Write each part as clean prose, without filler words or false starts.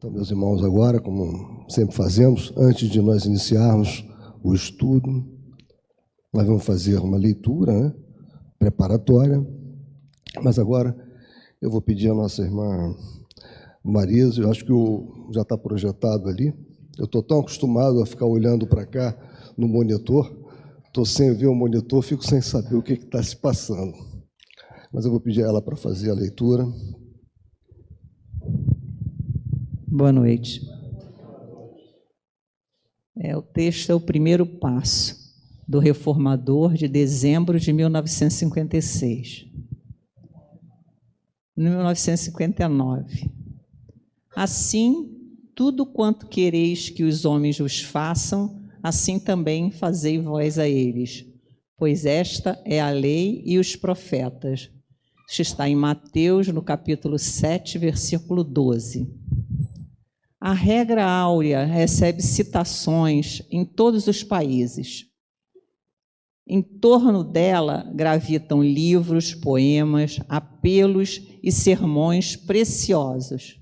Então, meus irmãos, agora, como sempre fazemos, antes de nós iniciarmos o estudo, nós vamos fazer uma leitura, né, preparatória, mas agora eu vou pedir à nossa irmã Marisa, eu acho que já está projetado ali, eu estou tão acostumado a ficar olhando para cá no monitor, estou sem ver o monitor, fico sem saber o que está se passando. Mas eu vou pedir a ela para fazer a leitura. Boa noite. O texto é o primeiro passo do Reformador de dezembro de 1956. 1959. Assim, tudo quanto quereis que os homens vos façam, assim também fazei vós a eles, pois esta é a lei e os profetas. Isso está em Mateus, no capítulo 7, versículo 12. A regra áurea recebe citações em todos os países. Em torno dela gravitam livros, poemas, apelos e sermões preciosos.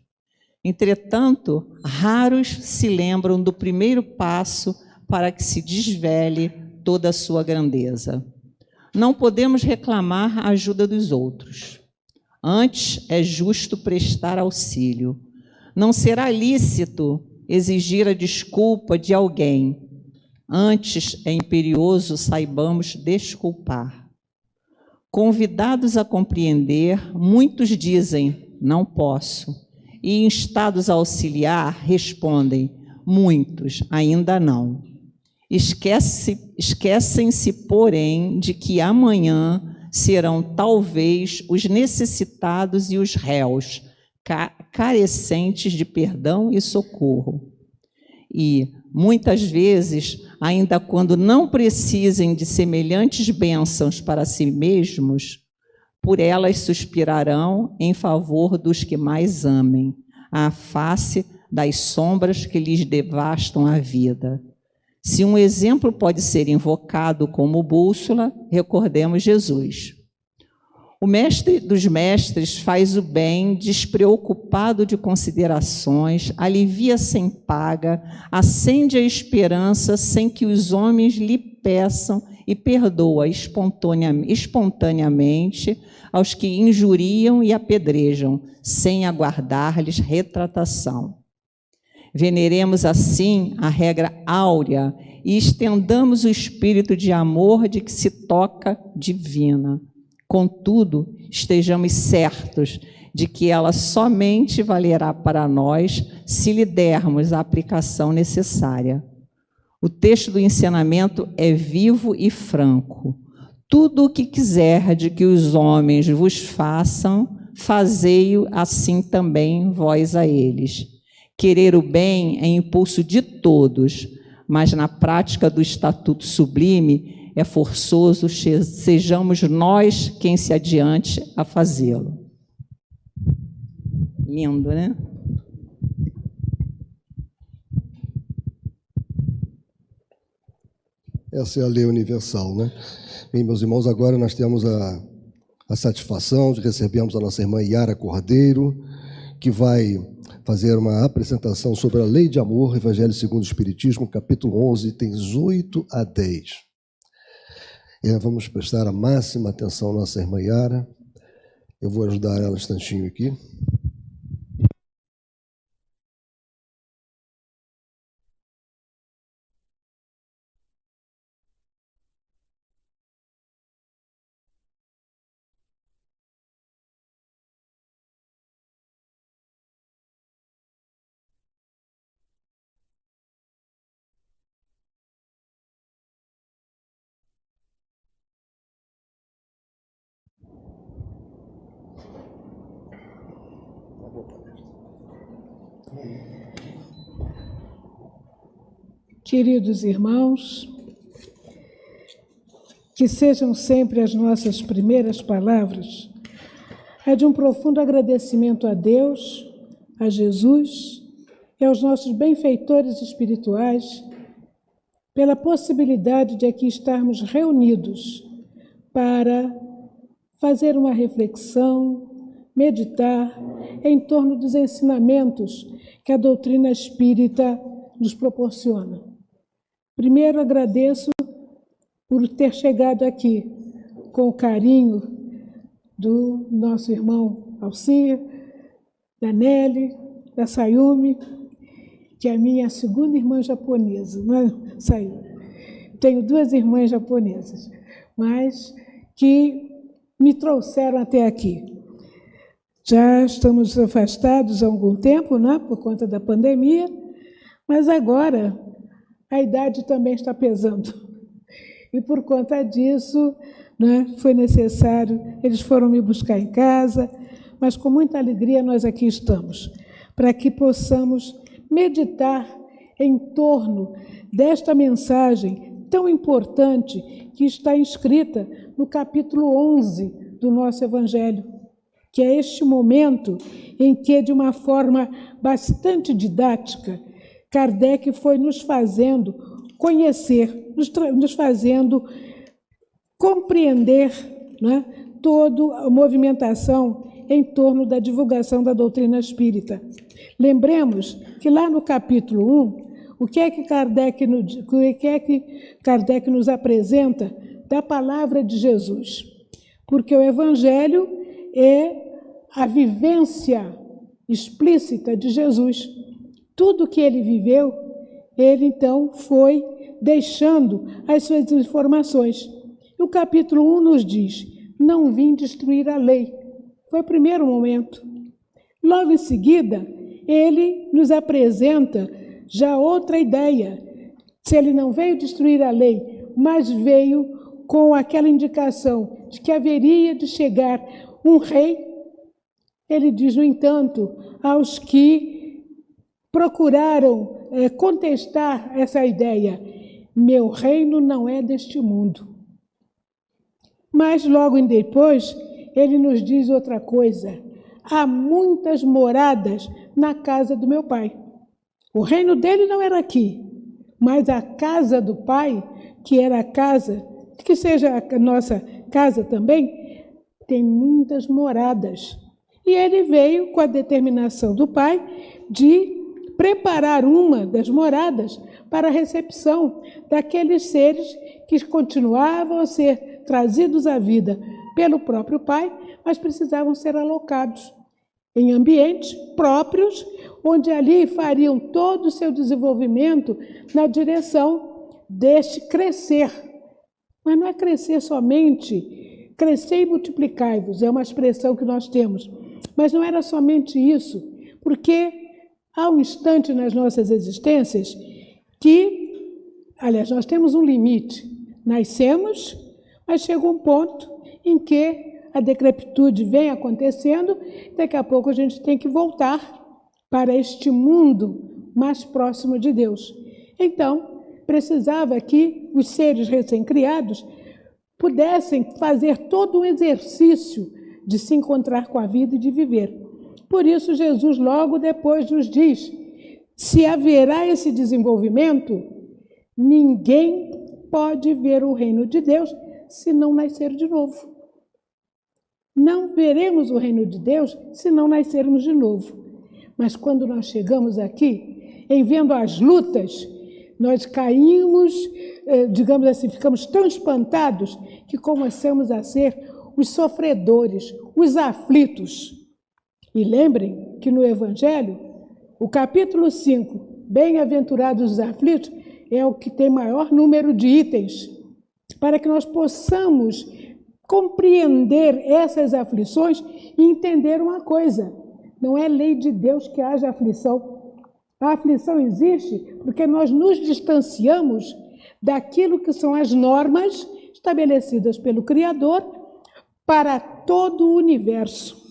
Entretanto, raros se lembram do primeiro passo para que se desvele toda a sua grandeza. Não podemos reclamar a ajuda dos outros. Antes, é justo prestar auxílio. Não será lícito exigir a desculpa de alguém. Antes, é imperioso saibamos desculpar. Convidados a compreender, muitos dizem, não posso. E instados a auxiliar, respondem, muitos ainda não. Esquecem-se, porém, de que amanhã serão talvez os necessitados e os réus, carecentes de perdão e socorro. E, muitas vezes, ainda quando não precisem de semelhantes bênçãos para si mesmos, por elas suspirarão em favor dos que mais amem, à face das sombras que lhes devastam a vida. Se um exemplo pode ser invocado como bússola, recordemos Jesus. O mestre dos mestres faz o bem, despreocupado de considerações, alivia sem paga, acende a esperança sem que os homens lhe peçam e perdoa espontaneamente aos que injuriam e apedrejam, sem aguardar-lhes retratação. Veneremos assim a regra áurea e estendamos o espírito de amor de que se toca divina. Contudo, estejamos certos de que ela somente valerá para nós se lhe dermos a aplicação necessária. O texto do ensinamento é vivo e franco. Tudo o que quiser de que os homens vos façam, fazei-o assim também vós a eles. Querer o bem é impulso de todos, mas na prática do Estatuto Sublime é forçoso, sejamos nós quem se adiante a fazê-lo. Lindo, né? Essa é a lei universal, né? Bem, meus irmãos, agora nós temos a satisfação de recebermos a nossa irmã Yara Cordeiro, que vai fazer uma apresentação sobre a lei de amor, Evangelho segundo o Espiritismo, capítulo 11, itens 8 a 10. Vamos prestar a máxima atenção à nossa irmã Yara. Eu vou ajudar ela um instantinho aqui. Queridos irmãos, que sejam sempre as nossas primeiras palavras é de um profundo agradecimento a Deus, a Jesus e aos nossos benfeitores espirituais pela possibilidade de aqui estarmos reunidos para fazer uma reflexão, meditar em torno dos ensinamentos que a doutrina espírita nos proporciona. Primeiro, agradeço por ter chegado aqui com o carinho do nosso irmão Alcir, da Nelly, da Sayumi, que é a minha segunda irmã japonesa, não é, Sayumi? Tenho 2 irmãs japonesas, mas que me trouxeram até aqui. Já estamos afastados há algum tempo, né, por conta da pandemia, mas agora a idade também está pesando. E por conta disso, né, foi necessário, eles foram me buscar em casa, mas com muita alegria nós aqui estamos, para que possamos meditar em torno desta mensagem tão importante que está inscrita no capítulo 11 do nosso Evangelho, que é este momento em que, de uma forma bastante didática, Kardec foi nos fazendo conhecer, nos fazendo compreender, né, toda a movimentação em torno da divulgação da doutrina espírita. Lembremos que lá no capítulo 1, o que é que Kardec nos apresenta da palavra de Jesus? Porque o Evangelho é a vivência explícita de Jesus. Tudo que ele viveu, ele então foi deixando as suas informações. E o capítulo 1 nos diz: não vim destruir a lei. Foi o primeiro momento. Logo em seguida, ele nos apresenta já outra ideia. Se ele não veio destruir a lei, mas veio com aquela indicação de que haveria de chegar um rei, ele diz, no entanto, aos que procuraram contestar essa ideia: meu reino não é deste mundo. Mas logo depois, ele nos diz outra coisa: há muitas moradas na casa do meu Pai. O reino dele não era aqui, mas a casa do Pai, que era a casa, que seja a nossa casa também, tem muitas moradas. E ele veio com a determinação do Pai de preparar uma das moradas para a recepção daqueles seres que continuavam a ser trazidos à vida pelo próprio Pai, mas precisavam ser alocados em ambientes próprios, onde ali fariam todo o seu desenvolvimento na direção deste crescer. Mas não é crescer somente, crescer e multiplicai-vos, é uma expressão que nós temos. Mas não era somente isso, porque há um instante nas nossas existências que, aliás, nós temos um limite. Nascemos, mas chega um ponto em que a decrepitude vem acontecendo, daqui a pouco a gente tem que voltar para este mundo mais próximo de Deus. Então, precisava que os seres recém-criados pudessem fazer todo um exercício de se encontrar com a vida e de viver. Por isso, Jesus logo depois nos diz: se haverá esse desenvolvimento, ninguém pode ver o reino de Deus se não nascer de novo. Não veremos o reino de Deus se não nascermos de novo. Mas quando nós chegamos aqui, em vendo as lutas, nós caímos, digamos assim, ficamos tão espantados que começamos a ser os sofredores, os aflitos. E lembrem que no Evangelho, o capítulo 5, Bem-aventurados os aflitos, é o que tem maior número de itens, para que nós possamos compreender essas aflições e entender uma coisa: não é lei de Deus que haja aflição. A aflição existe porque nós nos distanciamos daquilo que são as normas estabelecidas pelo Criador para todo o universo.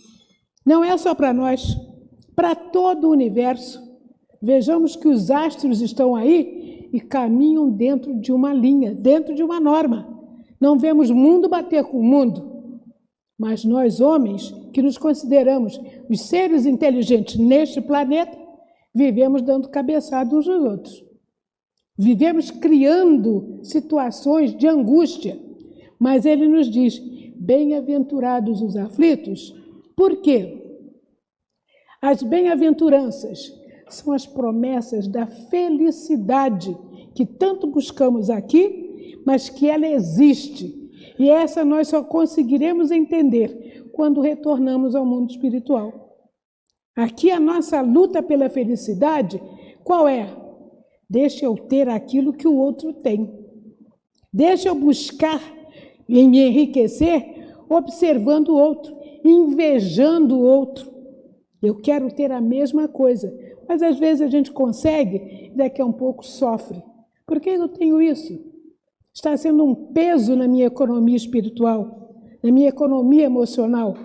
Não é só para nós, para todo o universo. Vejamos que os astros estão aí e caminham dentro de uma linha, dentro de uma norma. Não vemos mundo bater com o mundo, mas nós, homens, que nos consideramos os seres inteligentes neste planeta, vivemos dando cabeçada uns aos outros. Vivemos criando situações de angústia, mas ele nos diz: bem-aventurados os aflitos, Por quê? As bem-aventuranças são as promessas da felicidade que tanto buscamos aqui, mas que ela existe. E essa nós só conseguiremos entender quando retornamos ao mundo espiritual. Aqui a nossa luta pela felicidade, qual é? Deixa eu ter aquilo que o outro tem. Deixa eu buscar e me enriquecer observando o outro, invejando o outro. Eu quero ter a mesma coisa, mas às vezes a gente consegue e daqui a um pouco sofre. Por que eu tenho isso? Está sendo um peso na minha economia espiritual, na minha economia emocional.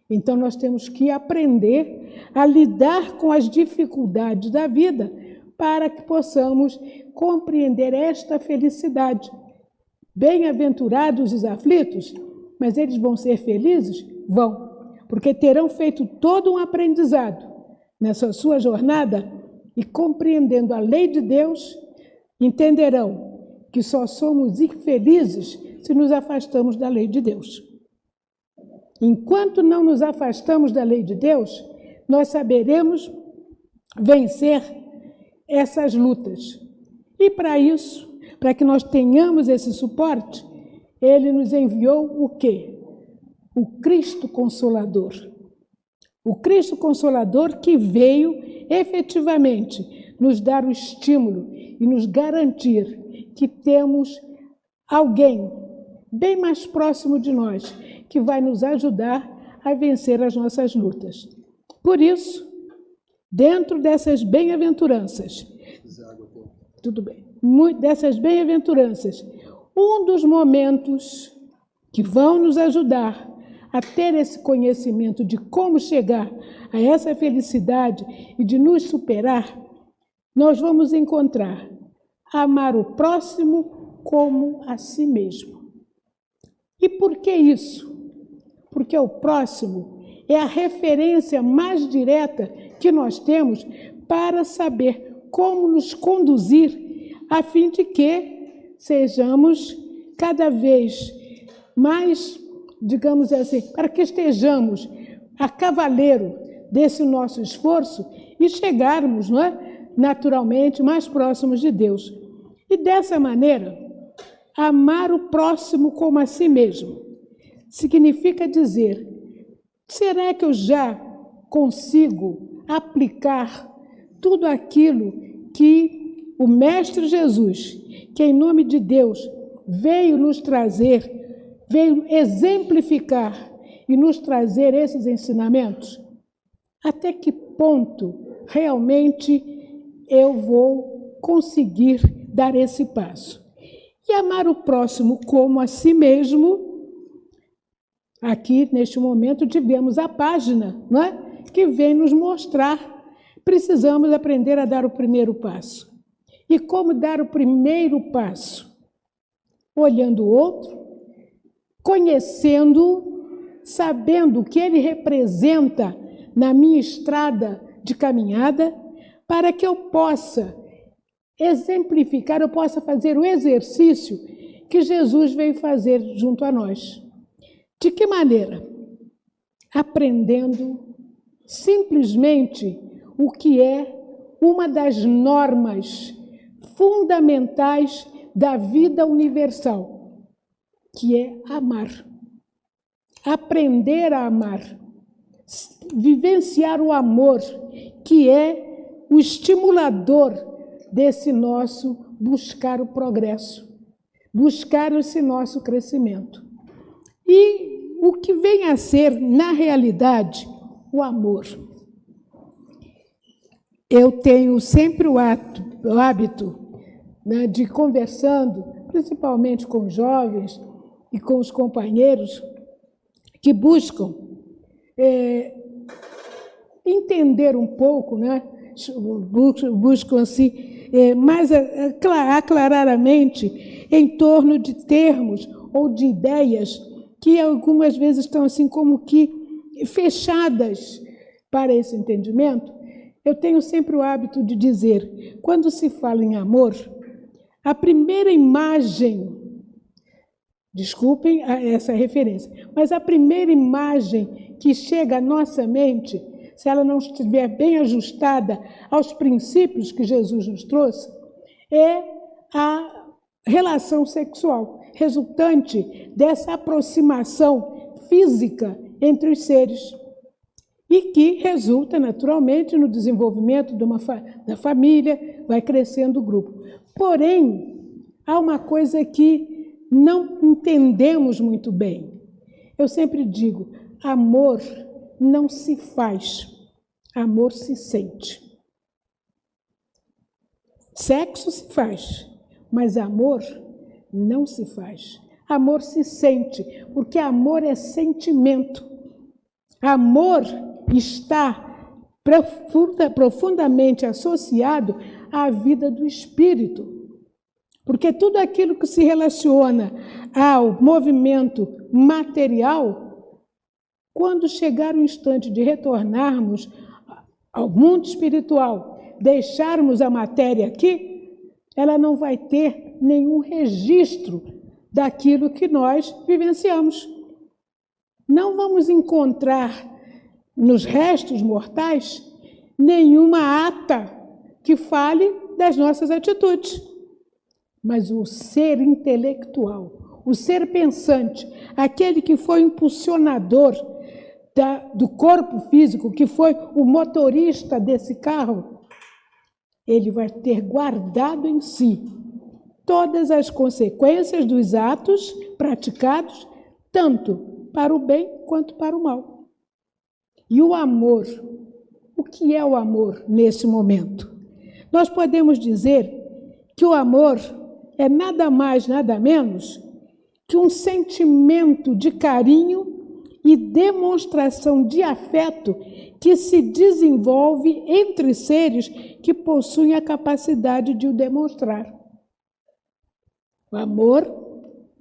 Então nós temos que aprender a lidar com as dificuldades da vida para que possamos compreender esta felicidade. Bem-aventurados os aflitos, mas eles vão ser felizes? Vão. Porque terão feito todo um aprendizado nessa sua jornada e, compreendendo a lei de Deus, entenderão que só somos infelizes se nos afastamos da lei de Deus. Enquanto não nos afastamos da lei de Deus, nós saberemos vencer essas lutas. E para isso, para que nós tenhamos esse suporte, Ele nos enviou o quê? O Cristo Consolador. O Cristo Consolador que veio efetivamente nos dar o estímulo e nos garantir que temos alguém bem mais próximo de nós que vai nos ajudar a vencer as nossas lutas. Por isso, dentro dessas bem-aventuranças, tudo bem, dessas bem-aventuranças, um dos momentos que vão nos ajudar a ter esse conhecimento de como chegar a essa felicidade e de nos superar, nós vamos encontrar amar o próximo como a si mesmo. E por que isso? Porque o próximo é a referência mais direta que nós temos para saber como nos conduzir a fim de que sejamos cada vez mais, digamos assim, para que estejamos a cavaleiro desse nosso esforço e chegarmos, não é, naturalmente mais próximos de Deus. E dessa maneira, amar o próximo como a si mesmo significa dizer: será que eu já consigo aplicar tudo aquilo que o Mestre Jesus, que em nome de Deus veio nos trazer, veio exemplificar e nos trazer esses ensinamentos? Até que ponto realmente eu vou conseguir dar esse passo? E amar o próximo como a si mesmo, aqui neste momento tivemos a página, não é? Que vem nos mostrar. Precisamos aprender a dar o primeiro passo. E como dar o primeiro passo? Olhando o outro, conhecendo, sabendo o que ele representa na minha estrada de caminhada, para que eu possa exemplificar, eu possa fazer o exercício que Jesus veio fazer junto a nós. De que maneira? Aprendendo simplesmente o que é uma das normas fundamentais da vida universal, que é amar. Aprender a amar, vivenciar o amor, que é o estimulador desse nosso buscar o progresso, buscar esse nosso crescimento. E o que vem a ser, na realidade, o amor. Eu tenho sempre o hábito, né, de conversando, principalmente com os jovens e com os companheiros que buscam entender um pouco, né, buscam assim, mais aclarar a mente em torno de termos ou de ideias que algumas vezes estão assim como que fechadas para esse entendimento. Eu tenho sempre o hábito de dizer, quando se fala em amor, a primeira imagem, desculpem essa referência, mas a primeira imagem que chega à nossa mente, se ela não estiver bem ajustada aos princípios que Jesus nos trouxe, é a relação sexual, resultante dessa aproximação física entre os seres, e que resulta, naturalmente, no desenvolvimento da família, vai crescendo o grupo. Porém, há uma coisa que não entendemos muito bem. Eu sempre digo, amor não se faz, amor se sente. Sexo se faz, mas amor não se faz. Amor se sente, porque amor é sentimento. Amor está profundamente associado à vida do espírito. Porque tudo aquilo que se relaciona ao movimento material, quando chegar o instante de retornarmos ao mundo espiritual, deixarmos a matéria aqui, ela não vai ter nenhum registro daquilo que nós vivenciamos. Não vamos encontrar nos restos mortais nenhuma ata que fale das nossas atitudes. Mas o ser intelectual, o ser pensante, aquele que foi impulsionador do corpo físico, que foi o motorista desse carro, ele vai ter guardado em si todas as consequências dos atos praticados, tanto para o bem quanto para o mal. E o amor, o que é o amor nesse momento? Nós podemos dizer que o amor é nada mais, nada menos que um sentimento de carinho e demonstração de afeto que se desenvolve entre seres que possuem a capacidade de o demonstrar. O amor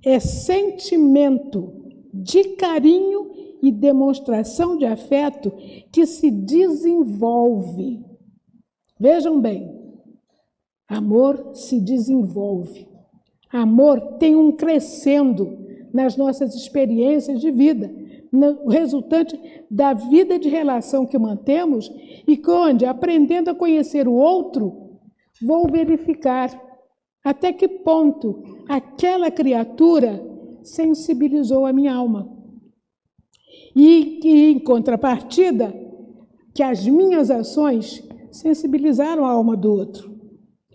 é sentimento de carinho e demonstração de afeto que se desenvolve. Vejam bem, amor se desenvolve. Amor tem um crescendo nas nossas experiências de vida, no resultante da vida de relação que mantemos e que, onde, aprendendo a conhecer o outro, vou verificar até que ponto aquela criatura sensibilizou a minha alma. E que, em contrapartida, que as minhas ações sensibilizaram a alma do outro.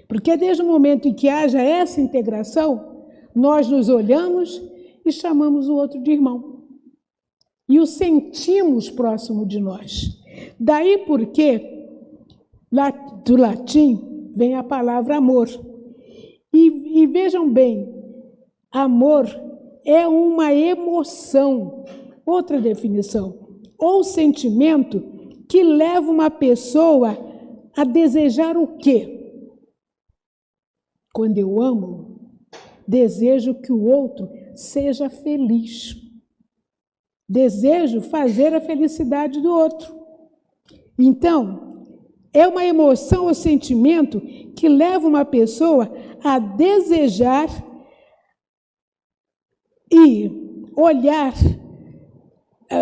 Porque desde o momento em que haja essa integração, nós nos olhamos e chamamos o outro de irmão. E o sentimos próximo de nós. Daí porque, do latim, vem a palavra amor. E vejam bem, amor é uma emoção, outra definição, ou sentimento que leva uma pessoa a desejar o quê? Quando eu amo, desejo que o outro seja feliz. Desejo fazer a felicidade do outro. Então, é uma emoção ou sentimento que leva uma pessoa a desejar e olhar,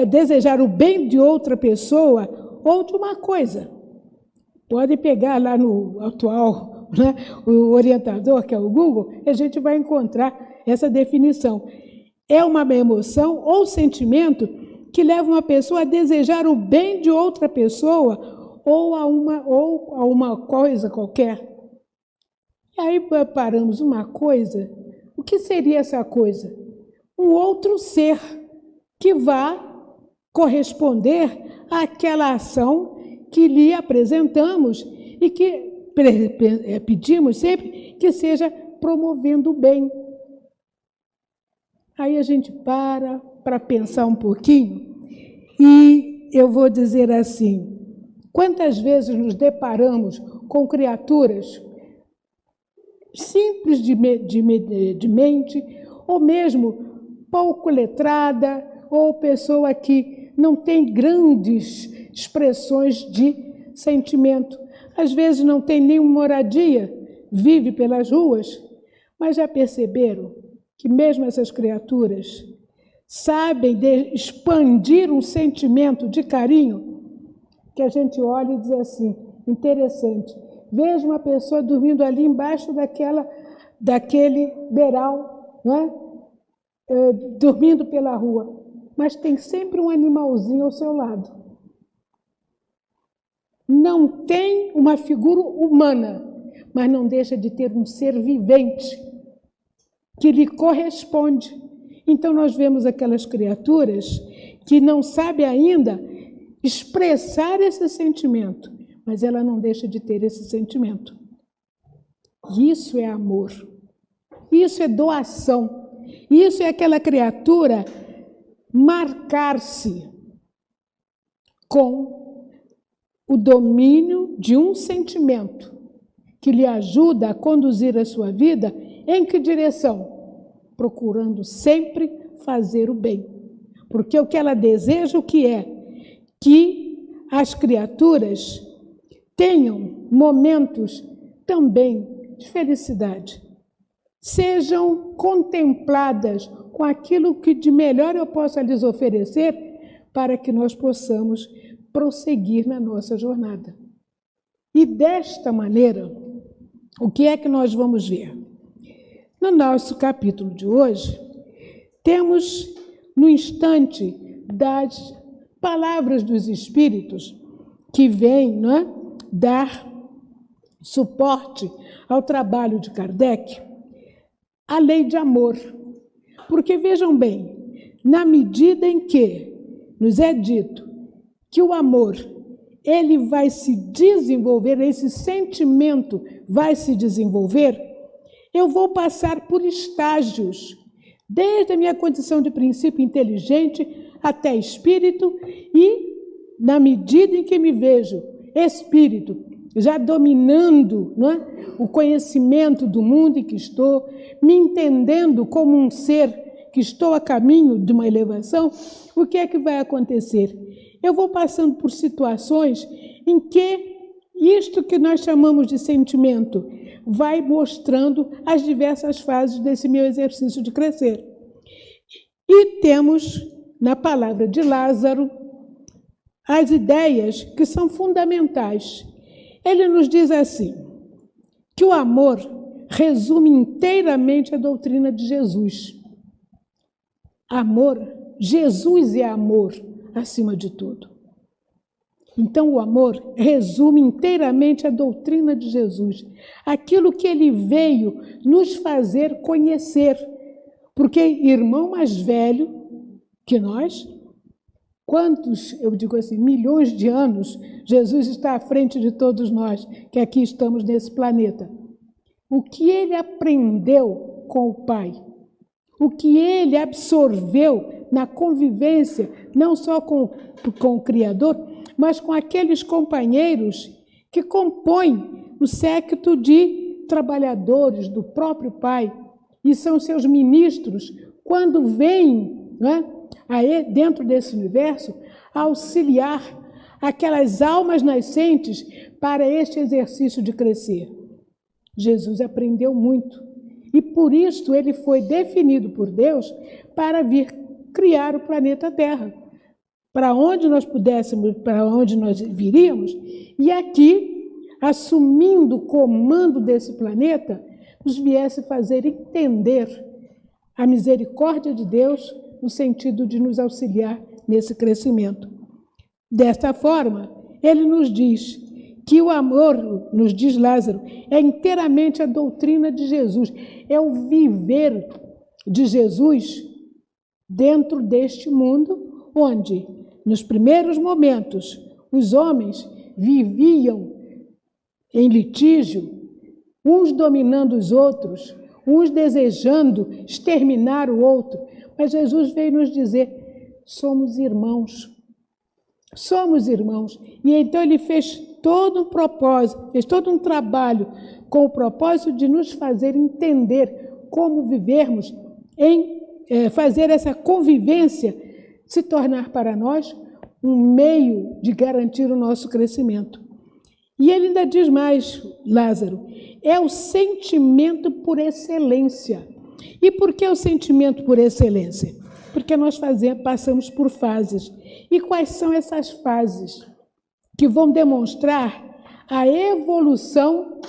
desejar o bem de outra pessoa ou de uma coisa. Pode pegar lá no atual, né, o orientador, que é o Google, a gente vai encontrar essa definição. É uma emoção ou sentimento que leva uma pessoa a desejar o bem de outra pessoa ou a uma coisa qualquer. E aí paramos uma coisa. O que seria essa coisa? Um outro ser que vá corresponder àquela ação que lhe apresentamos e que pedimos sempre que seja promovendo o bem. Aí a gente para pensar um pouquinho e eu vou dizer assim, quantas vezes nos deparamos com criaturas simples de mente, ou mesmo pouco letrada, ou pessoa que não tem grandes expressões de sentimento. Às vezes não tem nenhuma moradia, vive pelas ruas, mas já perceberam que mesmo essas criaturas sabem expandir um sentimento de carinho, que a gente olha e diz assim, interessante, vejo uma pessoa dormindo ali embaixo daquele beiral, não é? Dormindo pela rua, mas tem sempre um animalzinho ao seu lado. Não tem uma figura humana, mas não deixa de ter um ser vivente que lhe corresponde. Então nós vemos aquelas criaturas que não sabem ainda expressar esse sentimento, mas ela não deixa de ter esse sentimento. Isso é amor, isso é doação, isso é aquela criatura marcar-se com o domínio de um sentimento que lhe ajuda a conduzir a sua vida em que direção? Procurando sempre fazer o bem. Porque o que ela deseja, o que é? Que as criaturas tenham momentos também de felicidade. Sejam contempladas com aquilo que de melhor eu possa lhes oferecer para que nós possamos prosseguir na nossa jornada. E desta maneira, o que é que nós vamos ver? No nosso capítulo de hoje, temos no instante das palavras dos Espíritos que vêm, não é, dar suporte ao trabalho de Kardec, a lei de amor. Porque vejam bem, na medida em que nos é dito que o amor, ele vai se desenvolver, esse sentimento vai se desenvolver, eu vou passar por estágios, desde a minha condição de princípio inteligente até espírito, e na medida em que me vejo espírito, já dominando, não é, o conhecimento do mundo em que estou, me entendendo como um ser que estou a caminho de uma elevação, o que é que vai acontecer? Eu vou passando por situações em que isto que nós chamamos de sentimento vai mostrando as diversas fases desse meu exercício de crescer. E temos, na palavra de Lázaro, as ideias que são fundamentais. Ele nos diz assim, que o amor resume inteiramente a doutrina de Jesus. Amor, Jesus é amor, acima de tudo. Então, o amor resume inteiramente a doutrina de Jesus, aquilo que ele veio nos fazer conhecer. Porque irmão mais velho que nós, quantos, eu digo assim, milhões de anos, Jesus está à frente de todos nós, que aqui estamos nesse planeta. O que ele aprendeu com o Pai, o que ele absorveu na convivência, não só com o Criador, mas com aqueles companheiros que compõem o séquito de trabalhadores do próprio Pai e são seus ministros, quando vêm, né, dentro desse universo, auxiliar aquelas almas nascentes para este exercício de crescer. Jesus aprendeu muito e por isso ele foi definido por Deus para vir criar o planeta Terra, para onde nós pudéssemos, para onde nós viríamos, e aqui, assumindo o comando desse planeta, nos viesse fazer entender a misericórdia de Deus no sentido de nos auxiliar nesse crescimento. Desta forma, ele nos diz que o amor, nos diz Lázaro, é inteiramente a doutrina de Jesus, é o viver de Jesus dentro deste mundo, onde, nos primeiros momentos, os homens viviam em litígio, uns dominando os outros, uns desejando exterminar o outro. Mas Jesus veio nos dizer, somos irmãos. Somos irmãos. E então ele fez todo um propósito, fez todo um trabalho com o propósito de nos fazer entender como vivermos, fazer essa convivência se tornar para nós um meio de garantir o nosso crescimento. E ele ainda diz mais, Lázaro, é o sentimento por excelência. E por que o sentimento por excelência? Porque nós passamos por fases. E quais são essas fases? Que vão demonstrar a evolução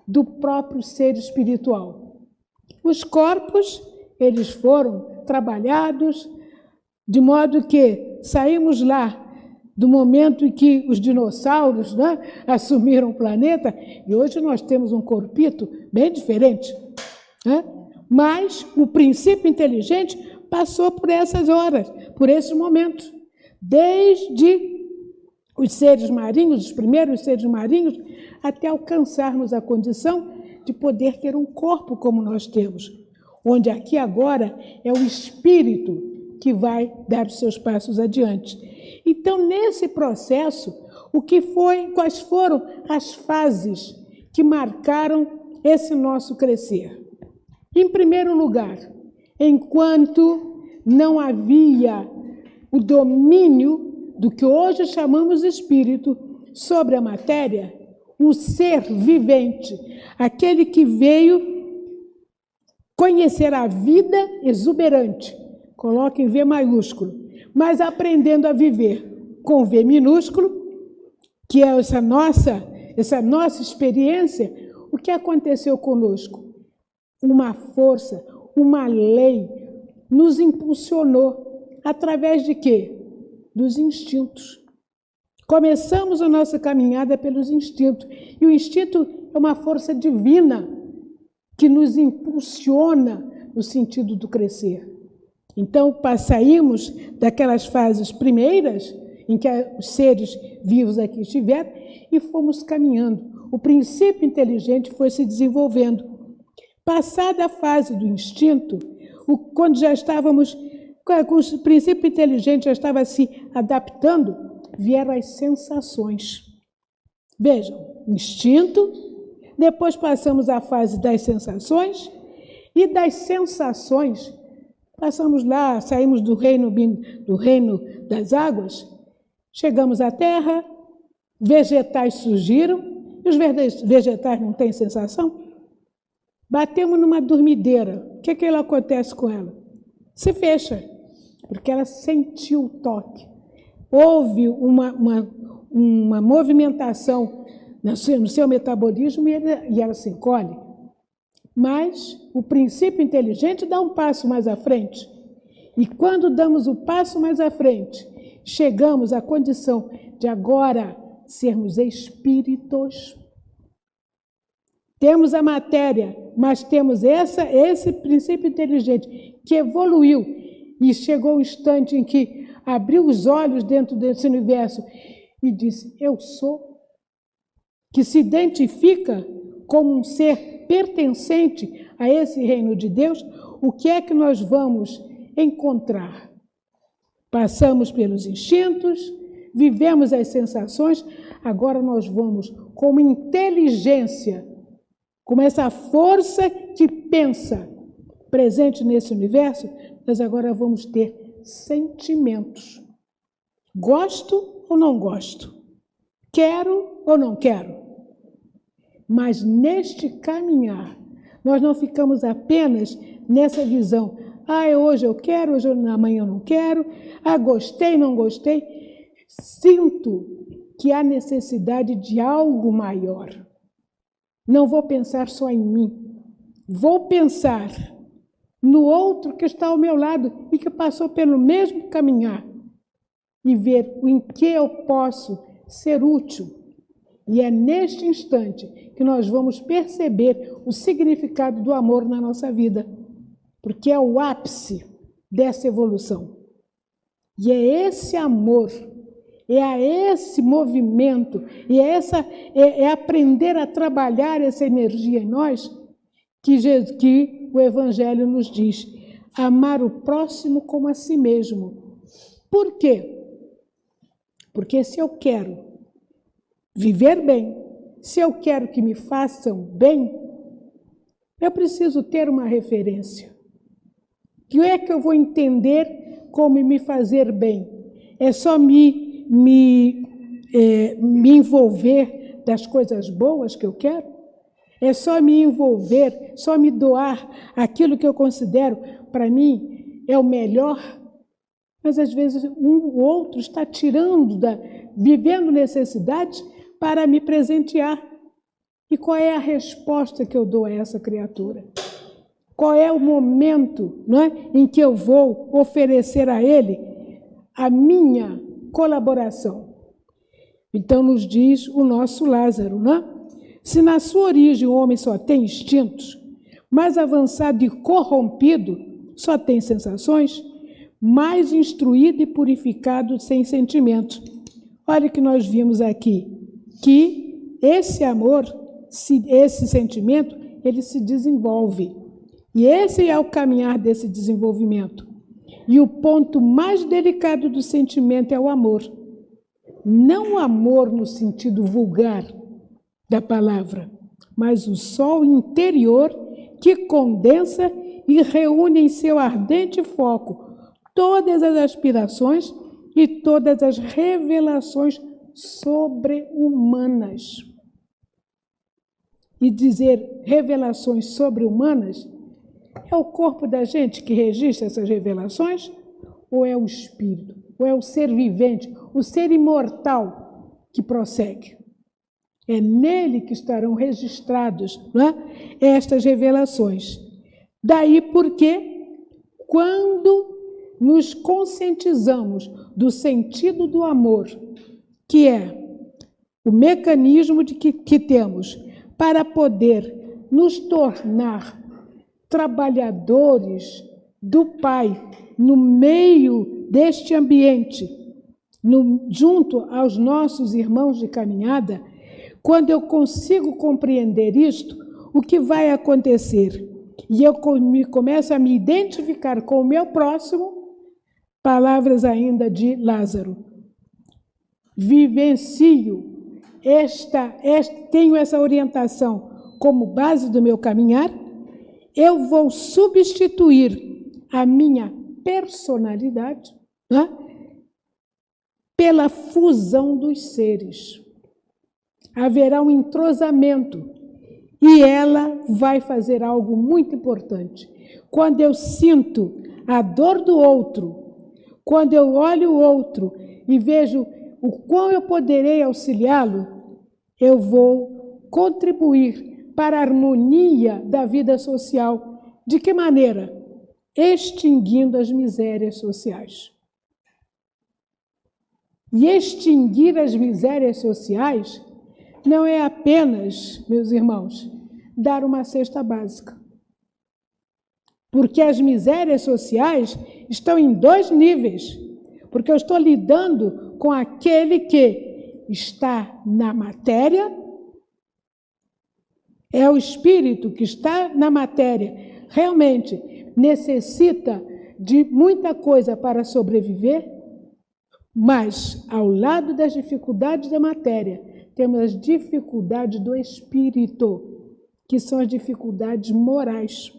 do próprio ser espiritual. Os corpos, eles foram trabalhados de modo que saímos lá do momento em que os dinossauros, né, assumiram o planeta, e hoje nós temos um corpito bem diferente, né? Mas o princípio inteligente passou por essas horas, por esses momentos, desde os seres marinhos, os primeiros seres marinhos, até alcançarmos a condição de poder ter um corpo como nós temos, onde aqui agora é o espírito que vai dar os seus passos adiante. Então, nesse processo, quais foram as fases que marcaram esse nosso crescer? Em primeiro lugar, enquanto não havia o domínio do que hoje chamamos de espírito sobre a matéria, o ser vivente, aquele que veio conhecer a vida exuberante, coloque em V maiúsculo, mas aprendendo a viver com V minúsculo, que é essa nossa experiência, o que aconteceu conosco? Uma força, uma lei nos impulsionou através de quê? Dos instintos. Começamos a nossa caminhada pelos instintos, e o instinto é uma força divina que nos impulsiona no sentido do crescer. Então, saímos daquelas fases primeiras, em que os seres vivos aqui estiveram, e fomos caminhando. O princípio inteligente foi se desenvolvendo. Passada a fase do instinto, quando já estávamos, o princípio inteligente já estava se adaptando, vieram as sensações. Vejam, instinto, depois passamos à fase das sensações, e das sensações, passamos lá, saímos do reino das águas, chegamos à terra, vegetais surgiram, e os vegetais não têm sensação? Batemos numa dormideira, o que acontece com ela? Se fecha, porque ela sentiu o toque. Houve uma movimentação no seu metabolismo e ela se encolhe. Mas o princípio inteligente dá um passo mais à frente. E quando damos o passo mais à frente, chegamos à condição de agora sermos espíritos. Temos a matéria, mas temos esse princípio inteligente que evoluiu e chegou o instante em que abriu os olhos dentro desse universo e disse, eu sou, que se identifica como um ser pertencente a esse reino de Deus. O que é que nós vamos encontrar? Passamos pelos instintos, vivemos as sensações, agora nós vamos com inteligência, com essa força que pensa presente nesse universo, nós agora vamos ter sentimentos. Gosto ou não gosto? Quero ou não quero? Mas neste caminhar, nós não ficamos apenas nessa visão. Hoje eu quero, hoje amanhã eu não quero. Gostei, não gostei. Sinto que há necessidade de algo maior. Não vou pensar só em mim. Vou pensar no outro que está ao meu lado e que passou pelo mesmo caminhar e ver em que eu posso ser útil. E é neste instante que nós vamos perceber o significado do amor na nossa vida, porque é o ápice dessa evolução. E é esse amor, é esse movimento, e é aprender a trabalhar essa energia em nós que o Evangelho nos diz, amar o próximo como a si mesmo. Por quê? Porque se eu quero viver bem, se eu quero que me façam bem, eu preciso ter uma referência. Que é que eu vou entender como me fazer bem? É só me envolver das coisas boas que eu quero? É só me envolver, só me doar aquilo que eu considero, para mim, é o melhor Mas, às vezes, o outro está vivendo necessidades para me presentear. E qual é a resposta que eu dou a essa criatura? Qual é o momento, não é, em que eu vou oferecer a ele a minha colaboração? Então, nos diz o nosso Lázaro, não é? Se na sua origem o homem só tem instintos, mais avançado e corrompido só tem sensações, mais instruído e purificado sem sentimentos. Olha que nós vimos aqui, que esse amor, esse sentimento, ele se desenvolve. E esse é o caminhar desse desenvolvimento. E o ponto mais delicado do sentimento é o amor. Não o amor no sentido vulgar da palavra, mas o sol interior que condensa e reúne em seu ardente foco todas as aspirações e todas as revelações sobre-humanas. E dizer revelações sobre-humanas, é o corpo da gente que registra essas revelações? Ou é o espírito? Ou é o ser vivente, o ser imortal que prossegue? É nele que estarão registradas, não é, estas revelações. Daí porque, quando nos conscientizamos do sentido do amor, que é o mecanismo que temos para poder nos tornar trabalhadores do Pai no meio deste ambiente, junto aos nossos irmãos de caminhada, quando eu consigo compreender isto, o que vai acontecer? E eu começo a me identificar com o meu próximo, palavras ainda de Lázaro. Vivencio, tenho essa orientação como base do meu caminhar, eu vou substituir a minha personalidade, né, pela fusão dos seres. Haverá um entrosamento e ela vai fazer algo muito importante. Quando eu sinto a dor do outro, quando eu olho o outro e vejo o quão eu poderei auxiliá-lo, eu vou contribuir para a harmonia da vida social. De que maneira? Extinguindo as misérias sociais. E extinguir as misérias sociais não é apenas, meus irmãos, dar uma cesta básica. Porque as misérias sociais estão em dois níveis. Porque eu estou lidando com aquele que está na matéria, é o espírito que está na matéria, realmente necessita de muita coisa para sobreviver, mas ao lado das dificuldades da matéria, temos as dificuldades do espírito, que são as dificuldades morais.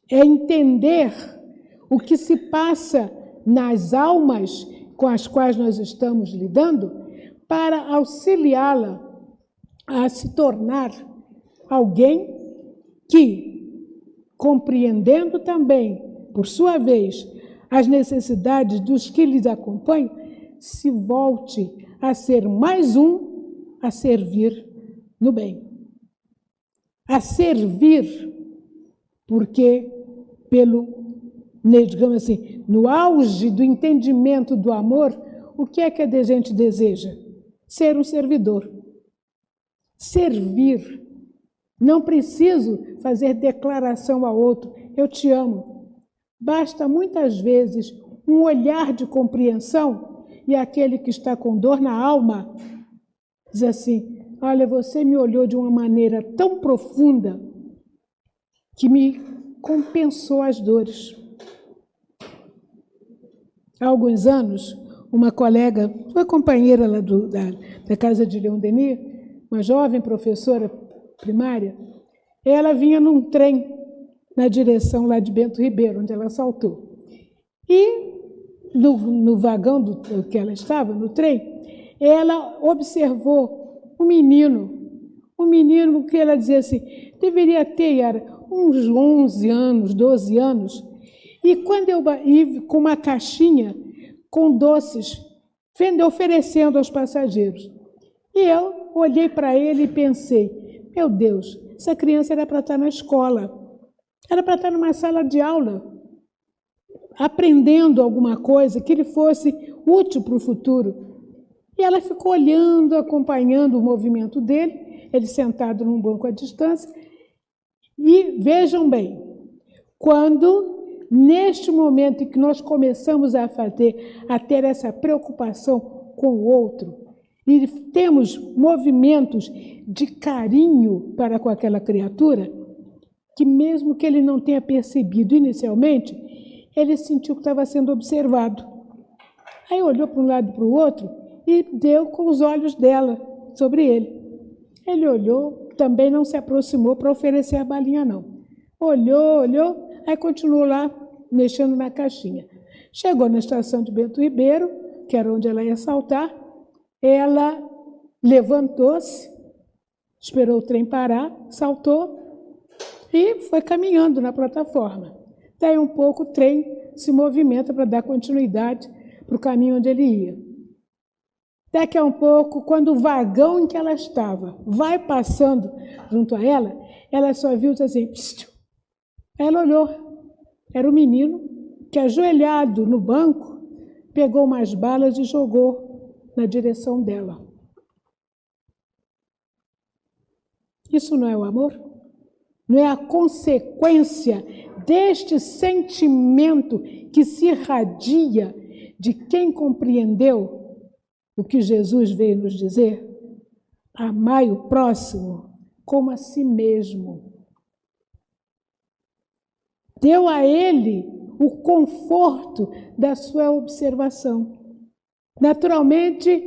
É entender o que se passa nas almas com as quais nós estamos lidando para auxiliá-la a se tornar alguém que, compreendendo também, por sua vez, as necessidades dos que lhes acompanham, se volte a ser mais um a servir no bem. A servir, porque digamos assim, no auge do entendimento do amor, o que é que a gente deseja? Ser um servidor. Servir. Não preciso fazer declaração ao outro, eu te amo. Basta muitas vezes um olhar de compreensão e aquele que está com dor na alma diz assim: olha, você me olhou de uma maneira tão profunda que me compensou as dores. Há alguns anos, uma colega, uma companheira lá da casa de Leon Denis, uma jovem professora primária, ela vinha num trem na direção lá de Bento Ribeiro, onde ela saltou. E no vagão que ela estava, no trem, ela observou um menino que ela dizia assim, deveria ter uns 11 anos, 12 anos, E quando eu ia com uma caixinha com doces, oferecendo aos passageiros. E eu olhei para ele e pensei, meu Deus, essa criança era para estar na escola, era para estar numa sala de aula, aprendendo alguma coisa que lhe fosse útil para o futuro. E ela ficou olhando, acompanhando o movimento dele, ele sentado num banco à distância. E vejam bem, quando, neste momento em que nós começamos a ter essa preocupação com o outro, e temos movimentos de carinho para com aquela criatura, que mesmo que ele não tenha percebido inicialmente, ele sentiu que estava sendo observado. Aí olhou para um lado e para o outro e deu com os olhos dela sobre ele. Ele olhou, também não se aproximou para oferecer a balinha, não. Olhou, aí continuou lá mexendo na caixinha. Chegou na estação de Bento Ribeiro, que era onde ela ia saltar, ela levantou-se, esperou o trem parar, saltou e foi caminhando na plataforma. Daí um pouco o trem se movimenta para dar continuidade para o caminho onde ele ia. Daqui a um pouco, quando o vagão em que ela estava vai passando junto a ela só viu assim, psiu. Ela olhou, era o menino que, ajoelhado no banco, pegou umas balas e jogou na direção dela. Isso não é o amor? Não é a consequência deste sentimento que se irradia de quem compreendeu o que Jesus veio nos dizer? Amai o próximo como a si mesmo. Deu a ele o conforto da sua observação. Naturalmente,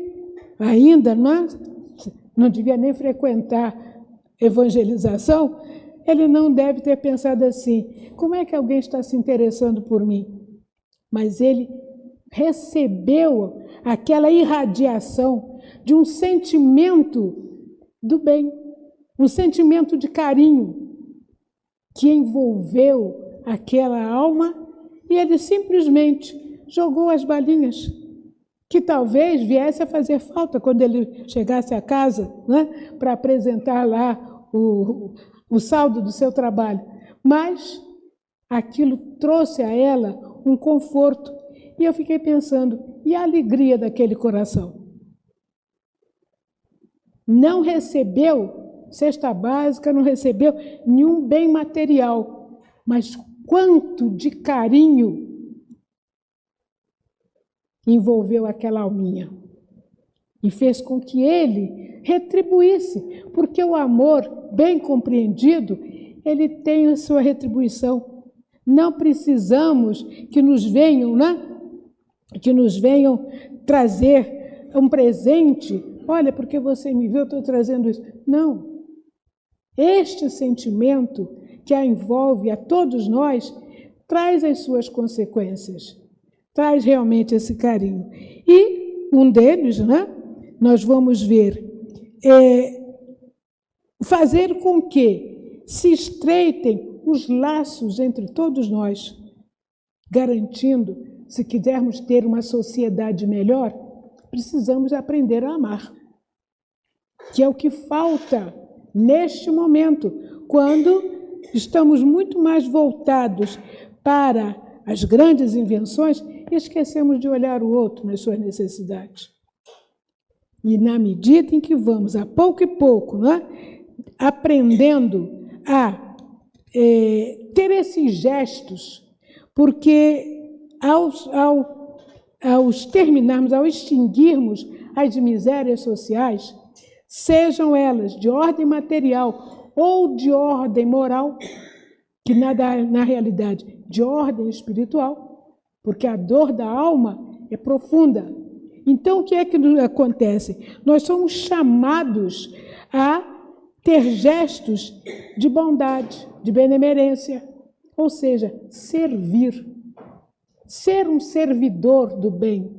ainda não devia nem frequentar evangelização, ele não deve ter pensado assim, como é que alguém está se interessando por mim? Mas ele recebeu aquela irradiação de um sentimento do bem, um sentimento de carinho que envolveu aquela alma e ele simplesmente jogou as balinhas, que talvez viesse a fazer falta quando ele chegasse a casa, né, para apresentar lá o saldo do seu trabalho. Mas aquilo trouxe a ela um conforto. E eu fiquei pensando, e a alegria daquele coração? Não recebeu cesta básica, não recebeu nenhum bem material, mas quanto de carinho envolveu aquela alminha e fez com que ele retribuísse, porque o amor bem compreendido, ele tem a sua retribuição. Não precisamos que nos venham, que nos venham trazer um presente. Olha, porque você me viu, eu estou trazendo isso. Não. Este sentimento que a envolve a todos nós traz as suas consequências. Traz realmente esse carinho. E um deles, nós vamos ver, fazer com que se estreitem os laços entre todos nós, garantindo, se quisermos ter uma sociedade melhor, precisamos aprender a amar, que é o que falta neste momento, quando estamos muito mais voltados para as grandes invenções e esquecemos de olhar o outro nas suas necessidades. E na medida em que vamos, a pouco e pouco, aprendendo a ter esses gestos, porque ao exterminarmos, ao extinguirmos as misérias sociais, sejam elas de ordem material ou de ordem moral, que na realidade de ordem espiritual, porque a dor da alma é profunda. Então, o que é que acontece? Nós somos chamados a ter gestos de bondade, de benemerência, ou seja, servir. Ser um servidor do bem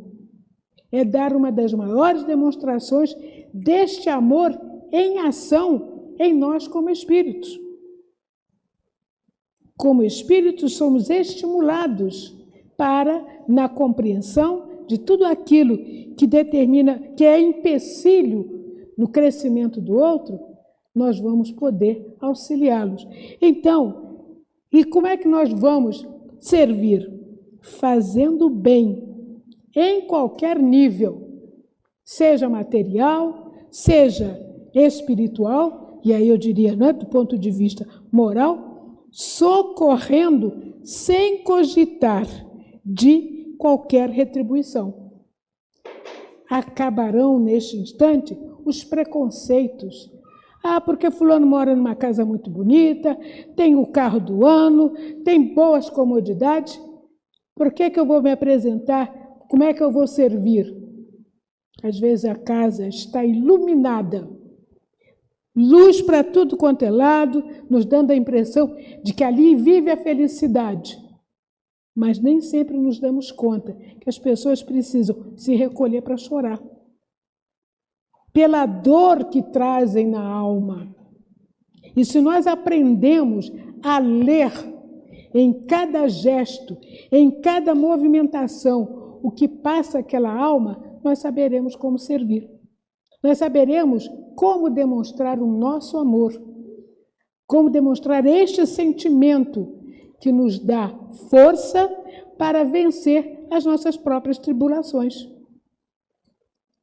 é dar uma das maiores demonstrações deste amor em ação em nós como espíritos. como espíritos, somos estimulados para, na compreensão de tudo aquilo que determina, que é empecilho no crescimento do outro, nós vamos poder auxiliá-los. Então, e como é que nós vamos servir? Fazendo bem, em qualquer nível, seja material, seja espiritual, e aí eu diria, não é, do ponto de vista moral, socorrendo sem cogitar de qualquer retribuição. Acabarão neste instante os preconceitos. Ah, porque fulano mora numa casa muito bonita, tem o carro do ano, tem boas comodidades. Por que eu vou me apresentar? Como é que eu vou servir? Às vezes a casa está iluminada, luz para tudo quanto é lado, nos dando a impressão de que ali vive a felicidade. Mas nem sempre nos damos conta que as pessoas precisam se recolher para chorar, pela dor que trazem na alma. E se nós aprendemos a ler em cada gesto, em cada movimentação, o que passa aquela alma, nós saberemos como servir. Nós saberemos como demonstrar o nosso amor, como demonstrar este sentimento que nos dá força para vencer as nossas próprias tribulações.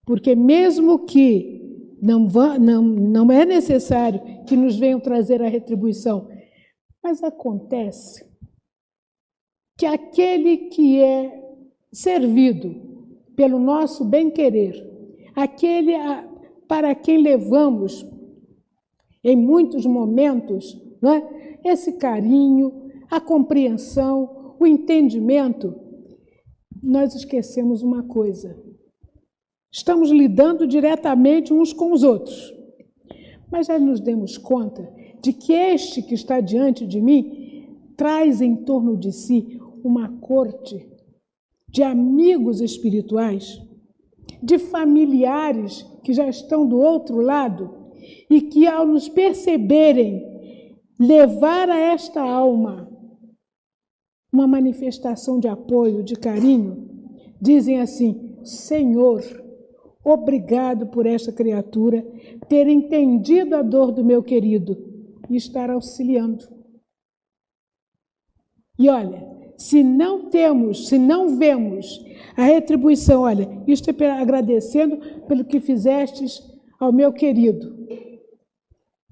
Porque mesmo que não é necessário que nos venham trazer a retribuição, mas acontece que aquele que é servido pelo nosso bem-querer, aquele para quem levamos em muitos momentos, não é, esse carinho, a compreensão, o entendimento, nós esquecemos uma coisa. Estamos lidando diretamente uns com os outros, mas já nos demos conta de que este que está diante de mim traz em torno de si uma corte de amigos espirituais, de familiares que já estão do outro lado e que, ao nos perceberem, levar a esta alma uma manifestação de apoio, de carinho, dizem assim: Senhor, obrigado por esta criatura ter entendido a dor do meu querido e estar auxiliando. E olha, se não vemos a retribuição, olha, isto é agradecendo pelo que fizestes ao meu querido.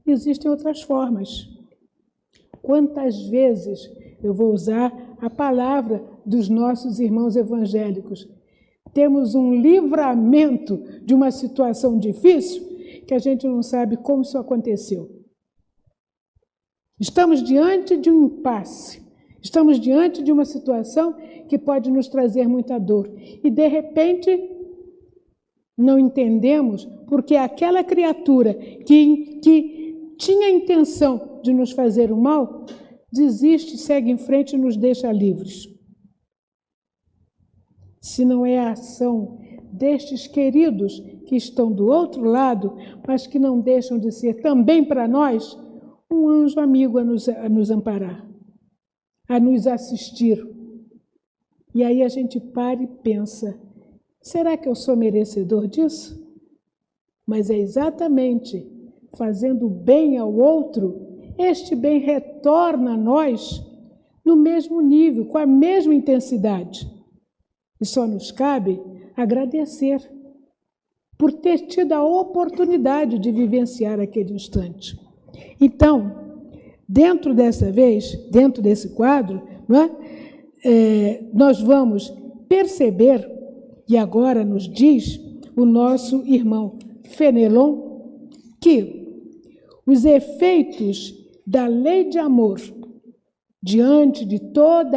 Existem outras formas. Quantas vezes eu vou usar a palavra dos nossos irmãos evangélicos? Temos um livramento de uma situação difícil que a gente não sabe como isso aconteceu. Estamos diante de um impasse. Estamos diante de uma situação que pode nos trazer muita dor. E, de repente, não entendemos porque aquela criatura que tinha a intenção de nos fazer o mal, desiste, segue em frente e nos deixa livres. Se não é a ação destes queridos que estão do outro lado, mas que não deixam de ser também para nós um anjo amigo a nos amparar, a nos assistir. E aí a gente para e pensa, será que eu sou merecedor disso? Mas é exatamente fazendo bem ao outro, este bem retorna a nós no mesmo nível, com a mesma intensidade. E só nos cabe agradecer por ter tido a oportunidade de vivenciar aquele instante. Então, dentro desse quadro, não é? Nós vamos perceber, e agora nos diz o nosso irmão Fenelon, que os efeitos da lei de amor, diante de todo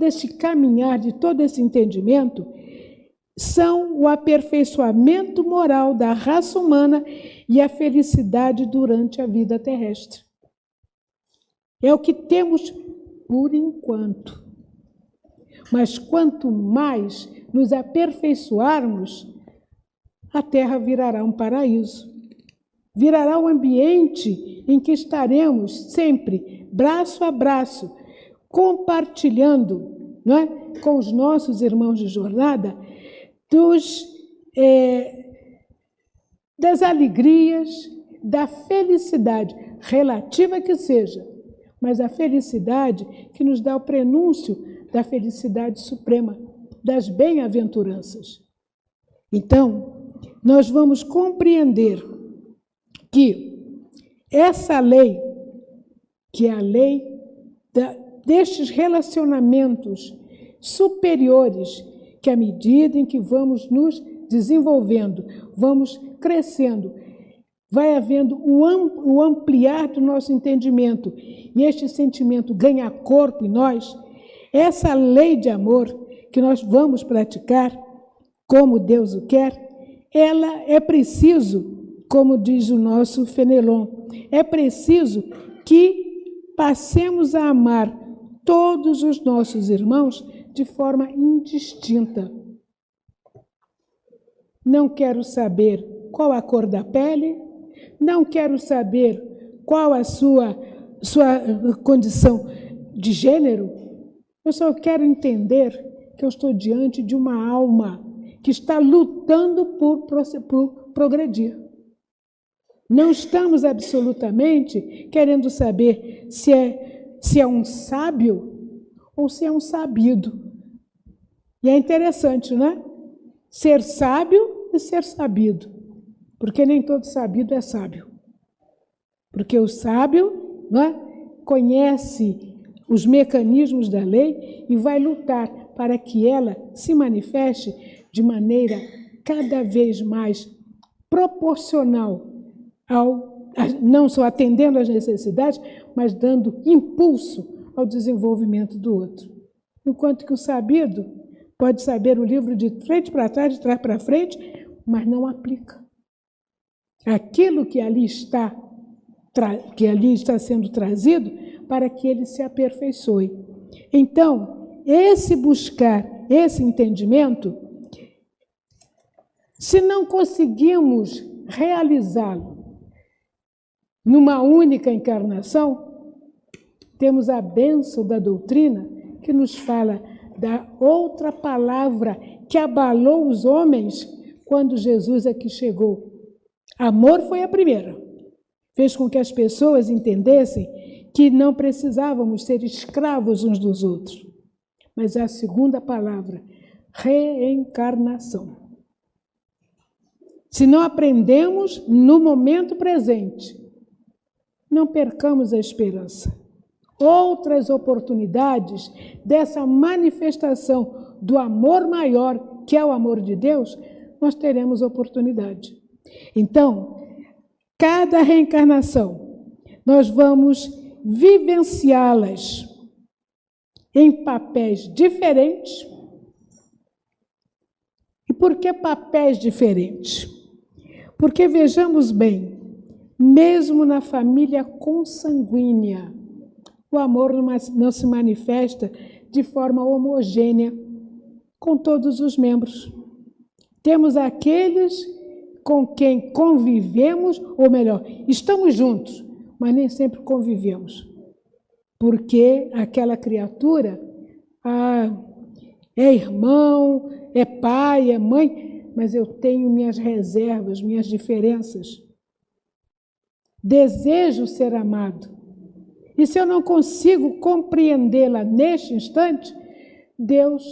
esse caminhar, de todo esse entendimento, são o aperfeiçoamento moral da raça humana e a felicidade durante a vida terrestre. É o que temos por enquanto. Mas quanto mais nos aperfeiçoarmos, a terra virará um paraíso. virará um ambiente em que estaremos sempre braço a braço, compartilhando, não é, com os nossos irmãos de jornada das alegrias, da felicidade, relativa que seja, mas a felicidade que nos dá o prenúncio da felicidade suprema, das bem-aventuranças. Então, nós vamos compreender que essa lei, que é a lei destes relacionamentos superiores, que à medida em que vamos nos desenvolvendo, vamos crescendo, vai havendo o ampliar do nosso entendimento, e este sentimento ganha corpo em nós, essa lei de amor que nós vamos praticar, como Deus o quer, ela é preciso, como diz o nosso Fenelon, é preciso que passemos a amar todos os nossos irmãos de forma indistinta. Não quero saber qual a cor da pele, não quero saber qual a sua condição de gênero, eu só quero entender que eu estou diante de uma alma que está lutando por progredir. Não estamos absolutamente querendo saber se é um sábio ou se é um sabido. E é interessante, não é? Ser sábio e ser sabido. Porque nem todo sabido é sábio. Porque o sábio, não é, conhece os mecanismos da lei e vai lutar para que ela se manifeste de maneira cada vez mais proporcional não só atendendo às necessidades, mas dando impulso ao desenvolvimento do outro. Enquanto que o sabido pode saber o livro de frente para trás, de trás para frente, mas não aplica. Aquilo que ali está sendo trazido para que ele se aperfeiçoe. Então, esse buscar, esse entendimento, se não conseguimos realizá-lo numa única encarnação, temos a bênção da doutrina que nos fala da outra palavra que abalou os homens quando Jesus aqui chegou. Amor foi a primeira. Fez com que as pessoas entendessem que não precisávamos ser escravos uns dos outros. Mas a segunda palavra, reencarnação. Se não aprendemos no momento presente, não percamos a esperança. Outras oportunidades dessa manifestação do amor maior, que é o amor de Deus, nós teremos oportunidade. Então, cada reencarnação, nós vamos vivenciá-las em papéis diferentes. E por que papéis diferentes? Porque, vejamos bem, mesmo na família consanguínea, o amor não se manifesta de forma homogênea com todos os membros. Temos aqueles com quem convivemos, ou melhor, estamos juntos, mas nem sempre convivemos. Porque aquela criatura é irmão, é pai, é mãe, mas eu tenho minhas reservas, minhas diferenças. Desejo ser amado. E se eu não consigo compreendê-la neste instante, Deus,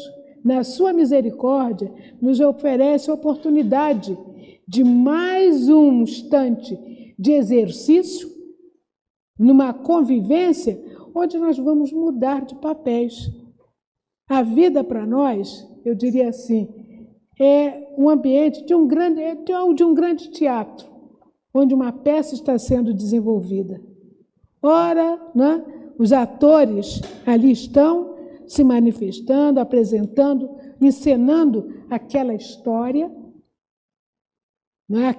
na sua misericórdia, nos oferece a oportunidade de mais um instante de exercício, numa convivência, onde nós vamos mudar de papéis. A vida para nós, eu diria assim, é um ambiente de um grande teatro, onde uma peça está sendo desenvolvida. Ora, né, os atores ali estão se manifestando, apresentando, encenando aquela história, né,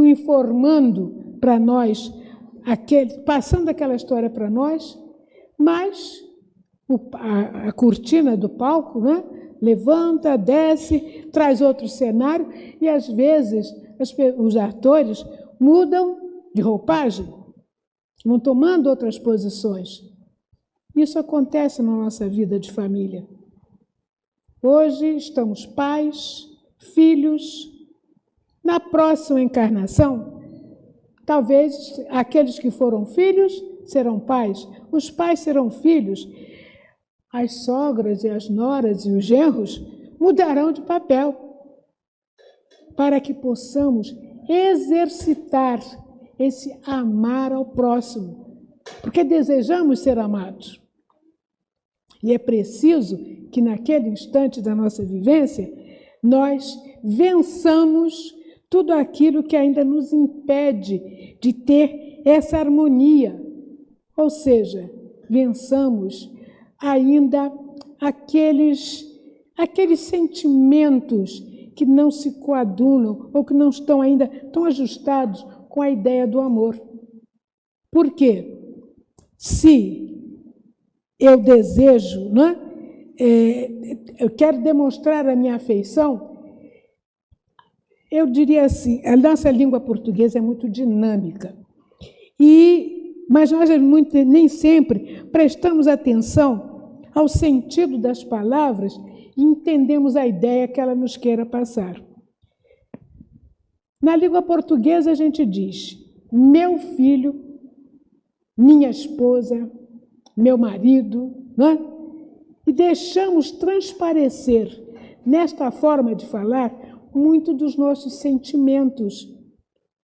informando para nós, passando aquela história para nós, mas a cortina do palco, né, levanta, desce, traz outro cenário, e às vezes os atores mudam de roupagem, vão tomando outras posições. Isso acontece na nossa vida de família. Hoje estamos pais, filhos. Na próxima encarnação, talvez aqueles que foram filhos serão pais, os pais serão filhos, as sogras e as noras e os genros mudarão de papel para que possamos exercitar esse amar ao próximo, porque desejamos ser amados. E é preciso que naquele instante da nossa vivência nós vençamos tudo aquilo que ainda nos impede de ter essa harmonia. Ou seja, vençamos ainda aqueles sentimentos que não se coadunam ou que não estão ainda tão ajustados com a ideia do amor. Por quê? Se eu desejo, eu quero demonstrar a minha afeição, eu diria assim, a nossa língua portuguesa é muito dinâmica, mas nós nem sempre prestamos atenção ao sentido das palavras e entendemos a ideia que ela nos queira passar. Na língua portuguesa a gente diz meu filho, minha esposa, meu marido, e deixamos transparecer nesta forma de falar muito dos nossos sentimentos.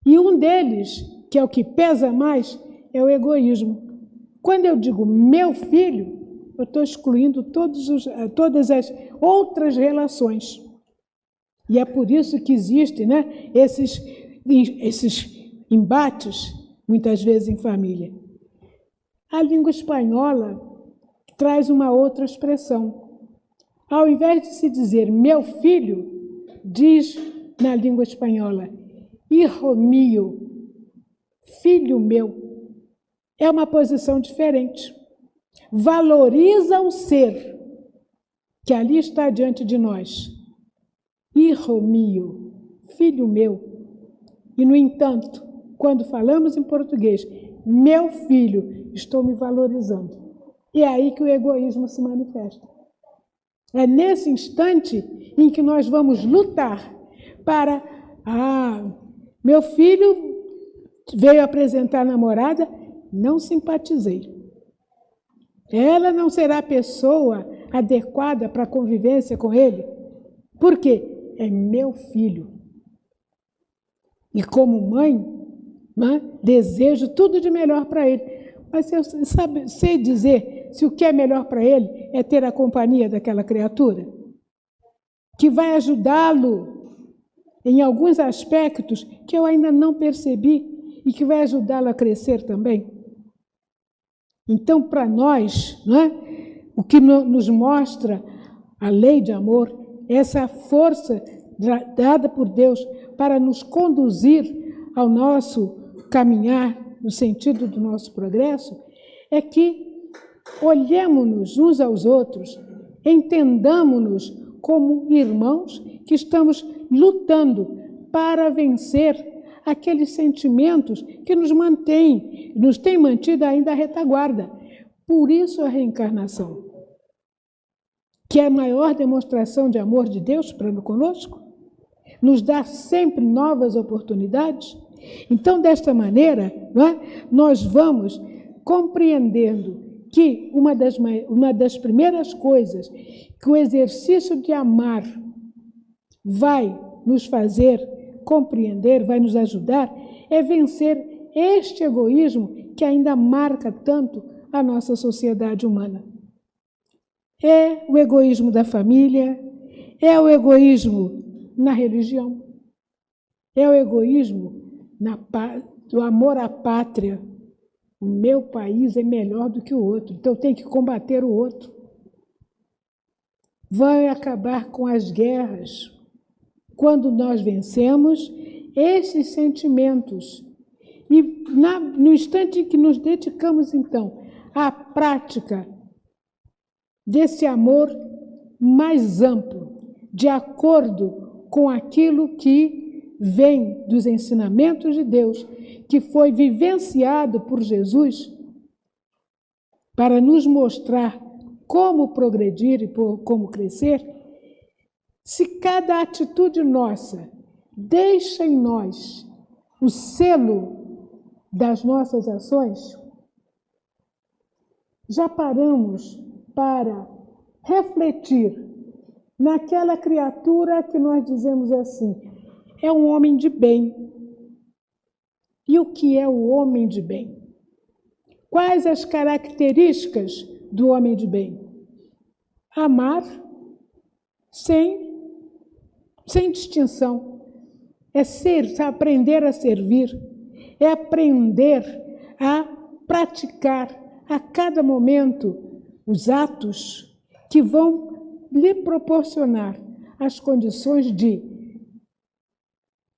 E um deles, que é o que pesa mais, é o egoísmo. Quando eu digo meu filho, eu estou excluindo todas as outras relações. E é por isso que existem esses embates, muitas vezes em família. A língua espanhola traz uma outra expressão. Ao invés de se dizer meu filho, diz na língua espanhola, hijo mío, filho meu. É uma posição diferente. Valoriza o ser que ali está diante de nós. Hijo mío, filho meu. E, no entanto, quando falamos em português, meu filho, estou me valorizando. E é aí que o egoísmo se manifesta. É nesse instante em que nós vamos lutar para... meu filho veio apresentar a namorada, não simpatizei. Ela não será a pessoa adequada para a convivência com ele. Por quê? É meu filho. E como mãe, desejo tudo de melhor para ele. Mas eu sei dizer se o que é melhor para ele é ter a companhia daquela criatura, que vai ajudá-lo em alguns aspectos que eu ainda não percebi e que vai ajudá-lo a crescer também. Então, para nós, o que nos mostra a lei de amor, essa força dada por Deus para nos conduzir ao nosso caminhar no sentido do nosso progresso, é que olhemos-nos uns aos outros, entendamos-nos como irmãos que estamos lutando para vencer aqueles sentimentos que nos têm mantido ainda a retaguarda. Por isso a reencarnação, que é a maior demonstração de amor de Deus para conosco, nos dá sempre novas oportunidades. Então, desta maneira, nós vamos compreendendo que uma das primeiras coisas que o exercício de amar vai nos fazer compreender, vai nos ajudar, é vencer este egoísmo que ainda marca tanto a nossa sociedade humana. É o egoísmo da família, é o egoísmo na religião, é o egoísmo do amor à pátria. O meu país é melhor do que o outro, então eu tenho que combater o outro. Vai acabar com as guerras quando nós vencemos esses sentimentos. E no instante em que nos dedicamos, então, à prática desse amor mais amplo, de acordo com aquilo que vem dos ensinamentos de Deus, que foi vivenciado por Jesus, para nos mostrar como progredir e como crescer, se cada atitude nossa deixa em nós o selo das nossas ações, já paramos para refletir naquela criatura que nós dizemos assim, é um homem de bem. E o que é o homem de bem? Quais as características do homem de bem? Amar sem distinção. É aprender a servir. É aprender a praticar a cada momento os atos que vão lhe proporcionar as condições de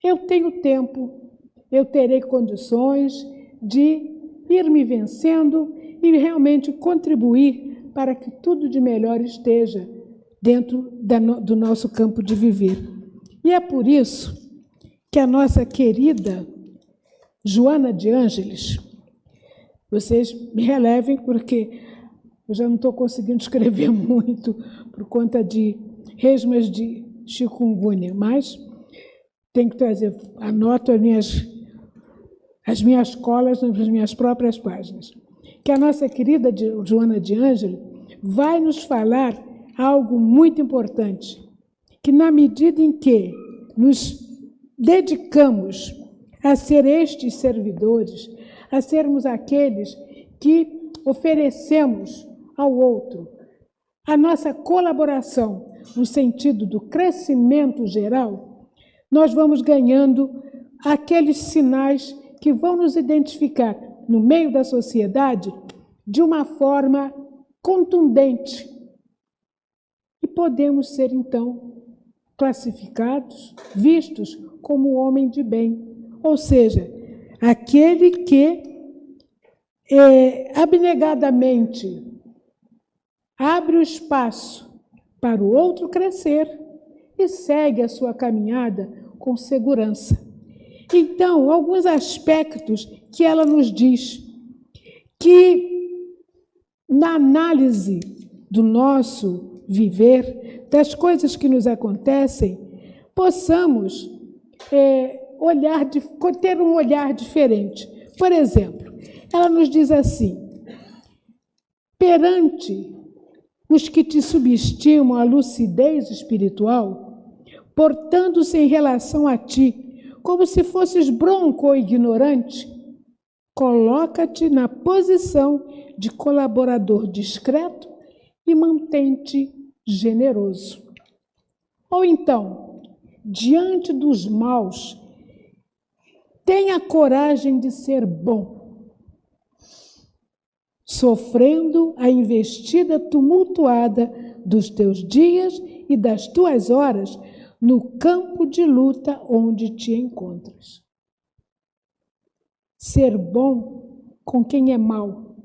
eu tenho tempo, eu terei condições de ir me vencendo e realmente contribuir para que tudo de melhor esteja dentro do nosso campo de viver. E é por isso que a nossa querida Joana de Ângeles, vocês me relevem porque eu já não estou conseguindo escrever muito por conta de resmas de chikungunya, mas tenho que trazer, anoto as minhas colas nas minhas próprias páginas. Que a nossa querida Joana de Ângeles vai nos falar algo muito importante, que na medida em que nos dedicamos a ser estes servidores, a sermos aqueles que oferecemos ao outro a nossa colaboração no sentido do crescimento geral, nós vamos ganhando aqueles sinais que vão nos identificar no meio da sociedade de uma forma contundente. E podemos ser, então, classificados, vistos como homem de bem. Ou seja, aquele que abnegadamente abre o espaço para o outro crescer e segue a sua caminhada com segurança. Então, alguns aspectos que ela nos diz que, na análise do nosso viver, das coisas que nos acontecem, possamos ter um olhar diferente. Por exemplo, ela nos diz assim, perante os que te subestimam a lucidez espiritual, portando-se em relação a ti, como se fosses bronco ou ignorante, coloca-te na posição de colaborador discreto e mantém-te generoso. Ou então, diante dos maus, tenha coragem de ser bom, sofrendo a investida tumultuada dos teus dias e das tuas horas no campo de luta onde te encontras. Ser bom com quem é mau.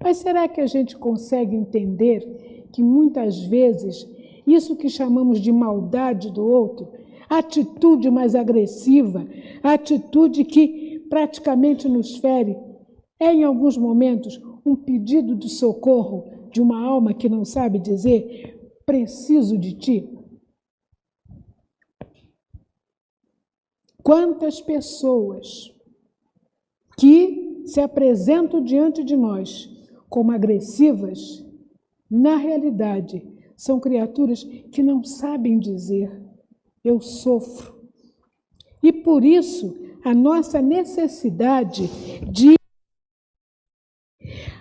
Mas será que a gente consegue entender que muitas vezes isso que chamamos de maldade do outro, a atitude mais agressiva, a atitude que praticamente nos fere, é em alguns momentos um pedido de socorro de uma alma que não sabe dizer preciso de ti? Quantas pessoas que se apresentam diante de nós como agressivas, na realidade, são criaturas que não sabem dizer eu sofro. E por isso, a nossa necessidade de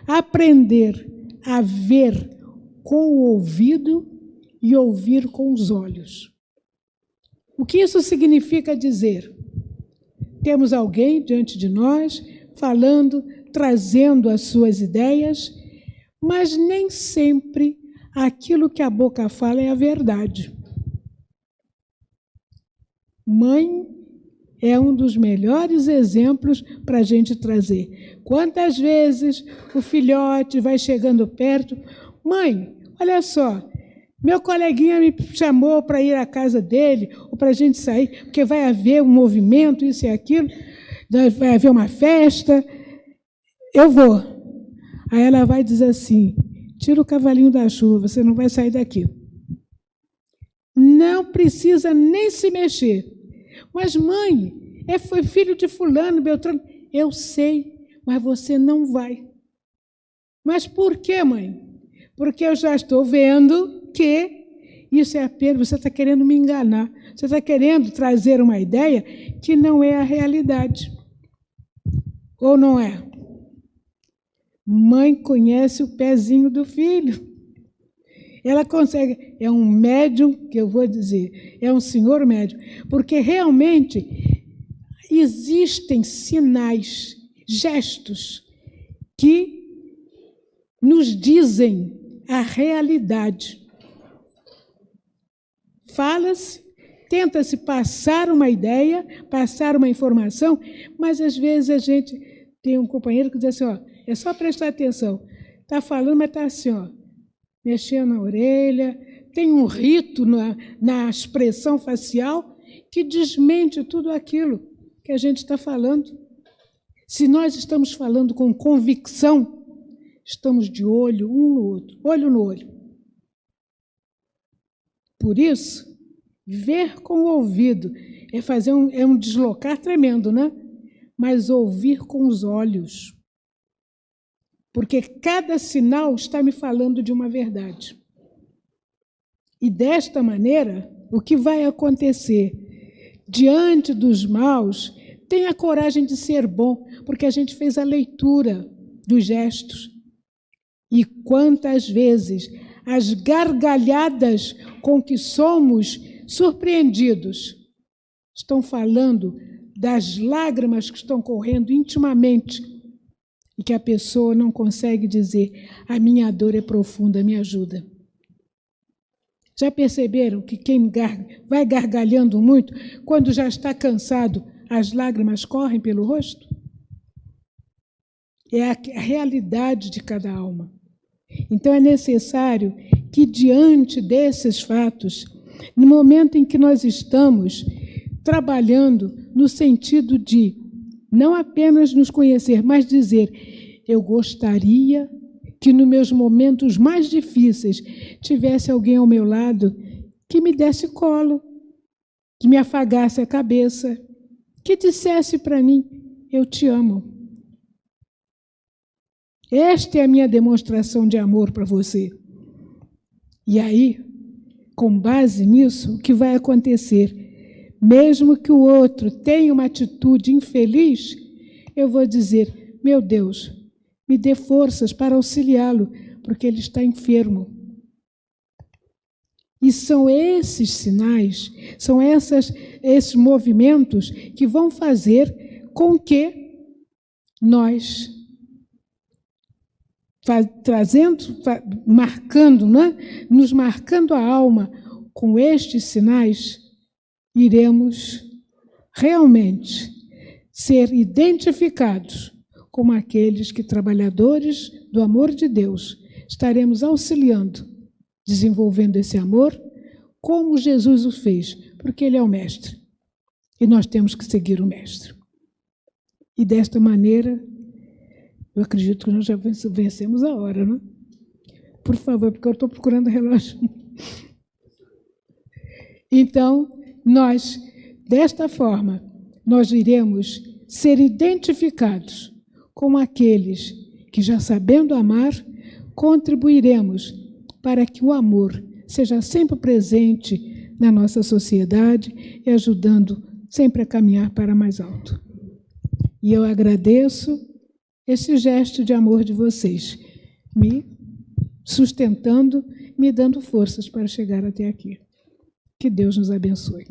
aprender a ver com o ouvido e ouvir com os olhos. O que isso significa dizer? Temos alguém diante de nós, falando, trazendo as suas ideias, mas nem sempre aquilo que a boca fala é a verdade. Mãe é um dos melhores exemplos para a gente trazer. Quantas vezes o filhote vai chegando perto, mãe, olha só, Meu coleguinha me chamou para ir à casa dele, ou para a gente sair, porque vai haver um movimento, isso e aquilo, vai haver uma festa, eu vou. Aí ela vai dizer assim, tira o cavalinho da chuva, você não vai sair daqui. Não precisa nem se mexer. Mas, mãe, foi filho de fulano, Beltrano. Eu sei, mas você não vai. Mas por quê, mãe? Porque eu já estou vendo que isso é apenas, você está querendo me enganar. Você está querendo trazer uma ideia que não é a realidade. Ou não é? Mãe conhece o pezinho do filho. Ela consegue, é um médium, que eu vou dizer, é um senhor médium, porque realmente existem sinais, gestos, que nos dizem a realidade. Fala-se, tenta-se passar uma ideia, passar uma informação, mas às vezes a gente tem um companheiro que diz assim, ó, é só prestar atenção. Está falando, mas está assim, ó, mexendo na orelha, tem um rito na expressão facial que desmente tudo aquilo que a gente está falando. Se nós estamos falando com convicção, estamos de olho um no outro, olho no olho. Por isso, ver com o ouvido é fazer um deslocar tremendo, né? Mas ouvir com os olhos. Porque cada sinal está me falando de uma verdade. E desta maneira, o que vai acontecer? Diante dos maus, tenha coragem de ser bom, porque a gente fez a leitura dos gestos. E quantas vezes as gargalhadas com que somos surpreendidos estão falando das lágrimas que estão correndo intimamente e que a pessoa não consegue dizer, a minha dor é profunda, me ajuda. Já perceberam que quem vai gargalhando muito, quando já está cansado, as lágrimas correm pelo rosto? É a realidade de cada alma. Então é necessário que, diante desses fatos, no momento em que nós estamos trabalhando no sentido de não apenas nos conhecer, mas dizer, eu gostaria que nos meus momentos mais difíceis tivesse alguém ao meu lado que me desse colo, que me afagasse a cabeça, que dissesse para mim, eu te amo. Esta é a minha demonstração de amor para você. E aí, com base nisso, o que vai acontecer? Mesmo que o outro tenha uma atitude infeliz, eu vou dizer, meu Deus, me dê forças para auxiliá-lo, porque ele está enfermo. E são esses sinais, são esses movimentos que vão fazer com que nós, nos marcando a alma com estes sinais, iremos realmente ser identificados como aqueles que, trabalhadores do amor de Deus, estaremos auxiliando, desenvolvendo esse amor, como Jesus o fez, porque Ele é o Mestre. E nós temos que seguir o Mestre. E desta maneira, eu acredito que nós já vencemos a hora, né? Por favor, porque eu estou procurando o relógio. Então, nós, desta forma, nós iremos ser identificados como aqueles que, já sabendo amar, contribuiremos para que o amor seja sempre presente na nossa sociedade e ajudando sempre a caminhar para mais alto. E eu agradeço esse gesto de amor de vocês, me sustentando, me dando forças para chegar até aqui. Que Deus nos abençoe.